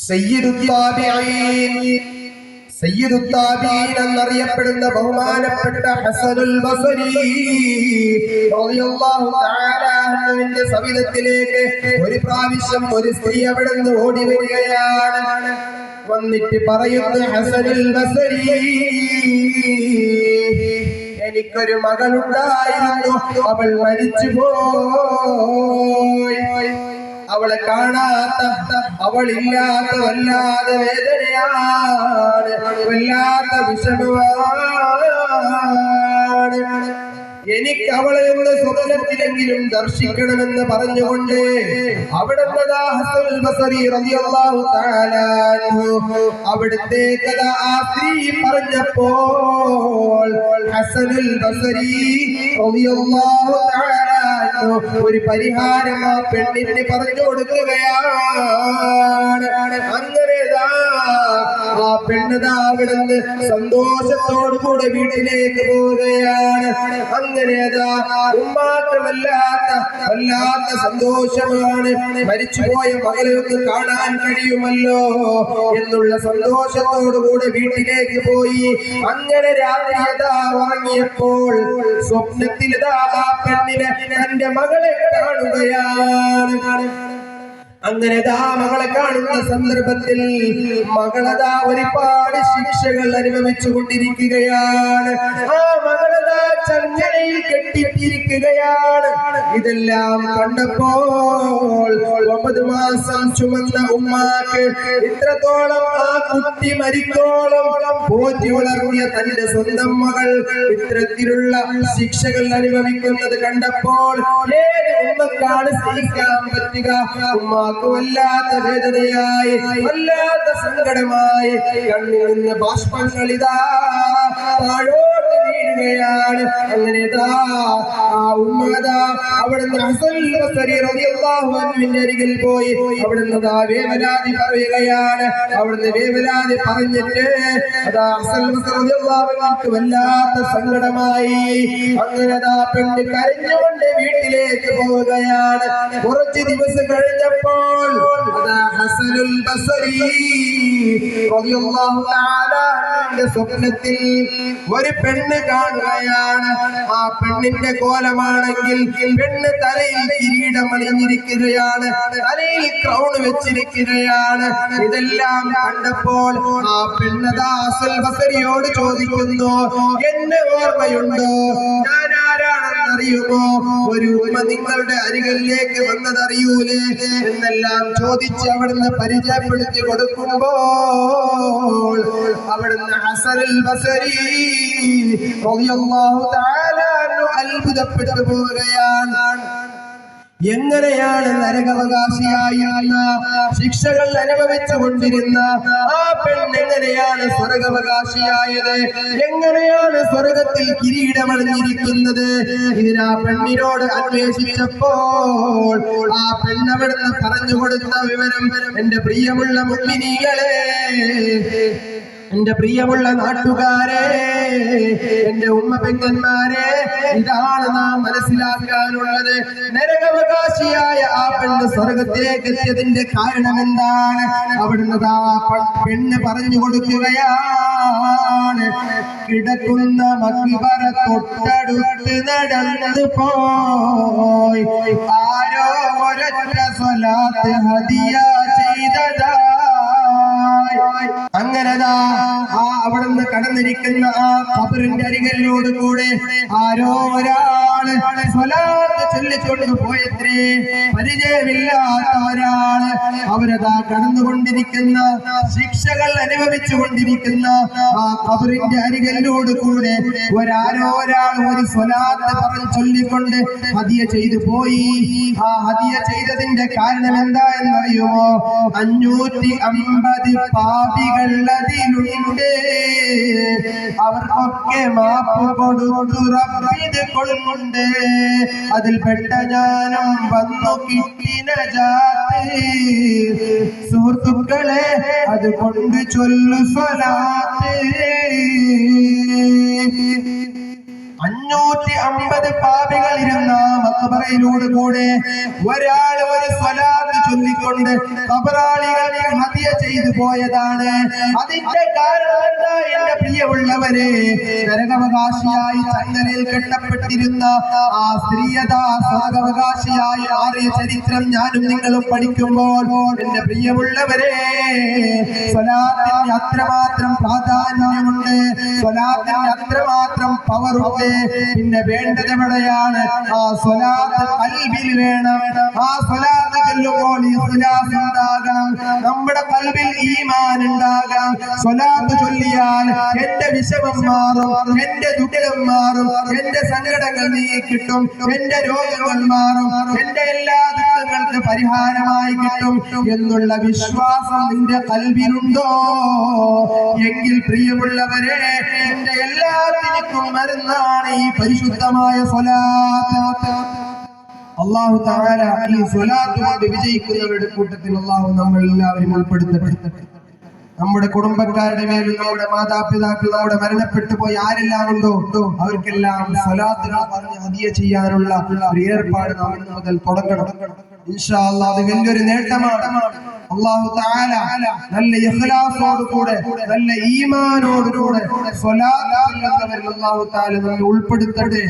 സയ്യിദുത്താബീൻ എന്നറിയപ്പെടുന്ന ബഹുമാനപ്പെട്ട ഹസനുൽ ബസരി റളിയല്ലാഹു തആല അൻഹുവിന്റെ സവിധത്തിലേക്ക് ഒരു പ്രാവശ്യം ഒരു സ്ത്രീ അവിടുന്ന് ഓടി വരികയാണ്. വന്നിട്ട് പറയുന്നു, ഹസനുൽ ബസരി, എനിക്കൊരു മകളുണ്ടായിരുന്നു, അവൾ മരിച്ചുപോയി. അവളെ കാണാത്ത, അവളില്ലാത്ത വല്ലാതെ വേദനയാണ്, വല്ലാത്ത വിഷമമാണ്. എനിക്ക് അവളെ ഒന്ന് സ്വപ്നത്തിലെങ്കിലും ദർശിക്കണമെന്ന് പറഞ്ഞുകൊണ്ട് അവിടുത്തെ കഥ ആ സ്ത്രീ പറഞ്ഞപ്പോൾ ഹസനുൽ ബസരി റളിയല്ലാഹു തആല ഒരു പരിഹാരം ആ പെണ്ണിന് പറഞ്ഞു കൊടുക്കുകയാണ്. അങ്ങനെ ആ പെണ്ണതാ അവിടുന്ന് സന്തോഷത്തോടുകൂടെ വീട്ടിലേക്ക് പോവുകയാണ്. അങ്ങനെ ഉമ്മാക്ക് വല്ലാത്ത സന്തോഷമാണ്. മരിച്ചുപോയ മകളെ ഒന്ന് കാണാൻ കഴിയുമല്ലോ എന്നുള്ള സന്തോഷത്തോടുകൂടെ വീട്ടിലേക്ക് പോയി. അങ്ങനെ രാത്രി ഉറങ്ങിയപ്പോൾ സ്വപ്നത്തിൽ ആ പെണ്ണിനെ തന്റെ മകളെ കാണുകയാണ്. അങ്ങനെ മകളെ കാണുന്ന സന്ദർഭത്തിൽ മകളതാ ഒരുപാട് ശിക്ഷകൾ അനുഭവിച്ചു കൊണ്ടിരിക്കുകയാണ്. ആ മകളതാ ചങ്ങലയിൽ കെട്ടിട്ടിരിക്കുകയാണ്. ഇതെല്ലാം കണ്ടപ്പോൾ 9 മാസം ചുമന്ന ഉമ്മാക്ക് ഇത്രത്തോളം ആ കുട്ടി മരിക്കോളം പോറ്റി വളർത്തിയ തന്റെ സ്വന്തം മകൾ ഇത്തരത്തിലുള്ള ശിക്ഷകൾ അനുഭവിക്കുന്നത് കണ്ടപ്പോൾ ഏത് ഉമ്മക്കാണ് സഹിക്കാൻ പറ്റുക? ഉമ്മാക്ക് വല്ലാത്ത വേദനയായി, വല്ലാത്ത സങ്കടമായി. കണ്ണിൽ നിന്ന് ബാഷ്പങ്ങളിതാ താഴോട്ട് വീഴുകയാണ്. അങ്ങനെ ആ ഉമ്മതാ അവിടുന്ന് ഹസനുൽ ബസരി റളിയല്ലാഹു അൻഹുവിന്റെ അരികിൽ പോയി അവിടുന്ന് വേവലാതി പറയുകയാണ്. അവിടുന്ന് വേവലാതി പറഞ്ഞിട്ട് ഹസനുൽ ബസരി റളിയല്ലാഹു അൻഹുക്ക് വല്ലാത്ത സങ്കടമായി. അങ്ങനെ പെണ്ണ് കരഞ്ഞുകൊണ്ട് വീട്ടിലേക്ക് പോവുകയാണ്. കുറച്ച് ദിവസം കഴിഞ്ഞപ്പോൾ ഹസനുൽ ബസരി റളിയല്ലാഹു തആല സ്വപ്നത്തിൽ ഒരു പെണ്ണ് കാണുകയാണ്. ആ പെണ്ണിന്റെ കോലമാണെങ്കിൽ പെണ്ണ് തലയിൽ കിരീടം അണിഞ്ഞിരിക്കുകയാണ്, തലയിൽ ക്രൗൺ വെച്ചിരിക്കുകയാണ്. ഇതെല്ലാം കണ്ടപ്പോൾ ആ പെണ്ണതാ ഹസനുൽ ബസരിയോട് ചോദിക്കുന്നു, എന്നെ ഓർമ്മയുണ്ടോ? ഞാൻ ആരാണെന്ന് അറിയുമോ? ഒരു ഉമ്മ നിങ്ങളുടെ അരികിലേക്ക് വന്നതറിയൂലേ എന്നെല്ലാം ചോദിച്ച് അവിടുന്ന് പരിചയപ്പെടുത്തി കൊടുക്കുമ്പോൾ അവിടുന്ന് ഹസനുൽ ബസരി റളിയല്ലാഹു തആല അത്ഭുതപ്പെട്ടു പോവുകയാണ്. എങ്ങനെയാണ് നരകാവകാശിയായിരുന്ന, ശിക്ഷകൾ അനുഭവിച്ചു കൊണ്ടിരുന്ന ആ പെണ്ണ് എങ്ങനെയാണ് സ്വർഗാവകാശിയായത്? എങ്ങനെയാണ് സ്വർഗത്തിൽ കിരീടമണിഞ്ഞിരിക്കുന്നത്? ഇതിനാ പെണ്ണിനോട് അന്വേഷിച്ചപ്പോൾ ആ പെണ്ണവിടുന്ന് പറഞ്ഞു കൊടുത്ത വിവരം, എന്റെ പ്രിയമുള്ള മുഅ്മിനീങ്ങളെ, എന്റെ പ്രിയമുള്ള നാട്ടുകാരെ, എന്റെ ഉമ്മ പെങ്ങന്മാരെ, ഇതാണ് നാം മനസ്സിലാക്കാനുള്ളത്. നരകാവകാശിയായ ആ പെണ്ണ് സ്വർഗത്തിലേക്ക് എത്തിയതിന്റെ കാരണം എന്താണ്? അവിടുന്ന് പെണ്ണ് പറഞ്ഞു കൊടുക്കുകയാണ്, കിടക്കുന്ന മക്ബറ തൊട്ടടുത്ത് നടന്നു പോയി ആരോ ഒരൊറ്റ സ്വലാത്ത് ഹദിയ ചെയ്തതാ. അങ്ങനെതാ അവിടുന്ന് കടന്നിരിക്കുന്ന ആ ഖബറിന്റെ അരികിലോട് കൂടെ ആരോ ഒരാള് സ്വലാത്ത് ചൊല്ലിക്കൊണ്ട് പോയത്രേ. പരിചയമില്ലാത്ത ഒരാള് അവരതാ കടന്നുകൊണ്ടിരിക്കുന്ന, ശിക്ഷകൾ അനുഭവിച്ചു കൊണ്ടിരിക്കുന്ന ആ ഖബറിന്റെ അരികിലോട് കൂടെ ഒരാരോ ഒരാൾ ഒരു സ്വലാത്ത് പറഞ്ഞു ചൊല്ലിക്കൊണ്ട് ഹദിയ ചെയ്തു പോയി. ആ ഹദിയ ചെയ്തതിന്റെ കാരണം എന്താ എന്നറിയുമോ? 550 പാപികൾ അതിലുണ്ട്. അവർക്കൊക്കെ മാപ്പ് കൊടുത്തു റബ്ബിത് കൊള്ളുണ്ട്. അതിൽപ്പെട്ട ഞാനും വന്നു കിട്ടിന ജാത്ത്. സുഹൃത്തുക്കളെ, അതുകൊണ്ട് ചൊല്ലു സ്വലാത്ത്. 550 പാപികൾ ഇരുന്ന മഖബറയിലൂടെ കൂടെ ഒരാൾ ഒരു സ്വലാത്ത് ചൊല്ലിക്കൊണ്ട് ഖബറാളികളെ ഹദിയ ചെയ്തു പോയതാണ്. അതിന്റെ കാരണം എന്താ എന്റെ പ്രിയമുള്ളവരെ? നരകാവകാശിയായി ചങ്ങലയിൽ കെട്ടപ്പെട്ടിരുന്ന ആ സ്ത്രീയതാ സ്വർഗാവകാശിയായി മാറിയ ചരിത്രം ഞാനും നിങ്ങളും പഠിക്കുമ്പോൾ എന്റെ പ്രിയമുള്ളവരെ, സ്വലാത്തിന് അത്രമാത്രം പ്രാധാന്യമുണ്ട്, സ്വലാത്തിന് അത്രമാത്രം പവറുണ്ട്. പിന്നെ വേണ്ടത് എവിടെയാണ്? ആ സ്വലാത്ത് ഖൽബിൽ വേണം. ആ സ്വലാത്ത് ചൊല്ലുമ്പോൾ ഇഖ്ലാസ് ഉണ്ടാകണം, നമ്മുടെ ഖൽബിൽ ഈമാൻ ഉണ്ടാകണം. സ്വലാത്ത് ചൊല്ലിയാൽ എന്റെ വിഷമം മാറും, എന്റെ ദുഃഖം മാറും, എന്റെ സങ്കടങ്ങൾ നീങ്ങിക്കിട്ടും, എന്റെ രോഗങ്ങൾ മാറും, എന്റെ എല്ലാ ദുഃഖങ്ങൾക്ക് പരിഹാരമായി കിട്ടും എന്നുള്ള വിശ്വാസം നിന്റെ ഖൽബിലുണ്ടോ എങ്കിൽ പ്രിയമുള്ളവരെ, എന്റെ എല്ലാത്തിനും മരുന്നാണ് ഈ പരിശുദ്ധമായ സ്വലാത്ത്. അല്ലാഹു തആല ഈ സ്വലാത്ത് കൊണ്ട് വിജയിക്കുന്നവരുടെ കൂട്ടത്തിൽ അല്ലാഹു നമ്മൾ എല്ലാവരും ഉൾപ്പെടുത്തട്ടെ. നമ്മുടെ കുടുംബക്കാരുടെ മേലും നമ്മുടെ മാതാപിതാക്കൾ, നമ്മുടെ മരണപ്പെട്ടു പോയി ആരെല്ലാം ഉണ്ടോ അവർക്കെല്ലാം സ്വലാത്തുകൾ പറഞ്ഞ് ഹദിയ ചെയ്യാനുള്ള ഒരു ഏർപ്പാട് നാം ഇന്ന് മുതൽ തുടങ്ങണം. ഇൻഷാ അല്ലാഹ് അത് വലിയൊരു നേട്ടമാണ്. അല്ലാഹു തആല നല്ല ഇഖ്ലാസോടുകൂടെ നല്ല ഈമാനോടുകൂടെ സ്വലാത്ത് ചൊല്ലുന്നവരിൽ അല്ലാഹു തആല നമ്മെ ഉൾപ്പെടുത്തട്ടെ.